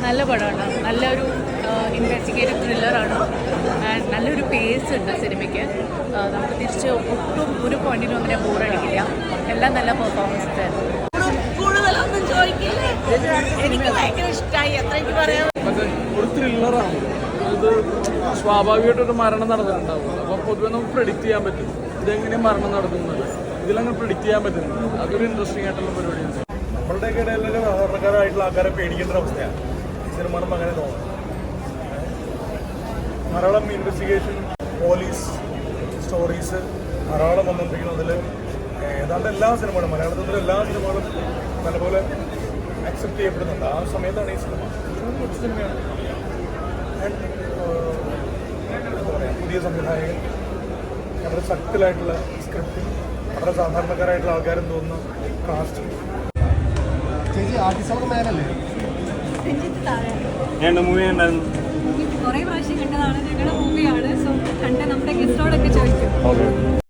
നല്ല പടമാണ്. നല്ലൊരു ഇൻവെസ്റ്റിഗേറ്റീവ് ത്രില്ലറാണ്. നല്ലൊരു പേസ് ഉണ്ട് സിനിമയ്ക്ക്. നമുക്ക് തിരിച്ച് ഒട്ടും ഒരു പോയിന്റിലും അങ്ങനെ ബോറടിക്കില്ല. എല്ലാം നല്ല പെർഫോമൻസ് ആയിരുന്നു. കൂടുതലൊന്നും ചോദിക്കില്ല. എനിക്ക് ഭയങ്കര ഇഷ്ടമായി. എത്രയ്ക്ക് പറയാം. ഒരു ത്രില്ലറാണ്. ഇത് സ്വാഭാവികമായിട്ടൊരു മരണം നടന്നിട്ടുണ്ടാവും. അപ്പോൾ പൊതുവെ നമുക്ക് പ്രെഡിക്റ്റ് ചെയ്യാൻ പറ്റും ഇതെങ്ങനെയാണ് മരണം നടത്തുന്നത്. ഇതിലങ്ങനെ പ്രെഡിക്റ്റ് ചെയ്യാൻ പറ്റുന്നത് അതൊരു ഇൻട്രസ്റ്റിംഗ് ആയിട്ടുള്ള പരിപാടിയാണ്. നമ്മളുടെയൊക്കെ ഇടയിലൊക്കെ സാധാരണക്കാരായിട്ടുള്ള ആൾക്കാരെ പേടിക്കേണ്ട ഒരു അവസ്ഥയാണ് സിനിമ അങ്ങനെ തോന്നുന്നത്. ധാരാളം ഇൻവെസ്റ്റിഗേഷൻ പോലീസ് സ്റ്റോറീസ് ധാരാളം വന്നുകൊണ്ടിരിക്കുന്നതിൽ ഏതാണ്ട് എല്ലാ സിനിമകളും മലയാളത്തിലെ എല്ലാ സിനിമകളും നല്ലപോലെ അക്സെപ്റ്റ് ചെയ്യപ്പെടുന്നുണ്ട്. ആ സമയത്താണ് ഈ സിനിമ ഒരു സിനിമയാണ്. എന്താ പറയുക, പുതിയ സംവിധായകൻ, വളരെ സക്തിലായിട്ടുള്ള സ്ക്രിപ്റ്റ്, വളരെ സാധാരണക്കാരായിട്ടുള്ള ആൾക്കാരും തോന്നുന്ന കാസ്റ്റ്. ചേച്ചി ആർട്ടിസ്റ്റ് മേഖലല്ലേ രഞ്ജിത്ത് താഴെ മൂവി ഉണ്ടായിരുന്നു. കുറേ പ്രാവശ്യം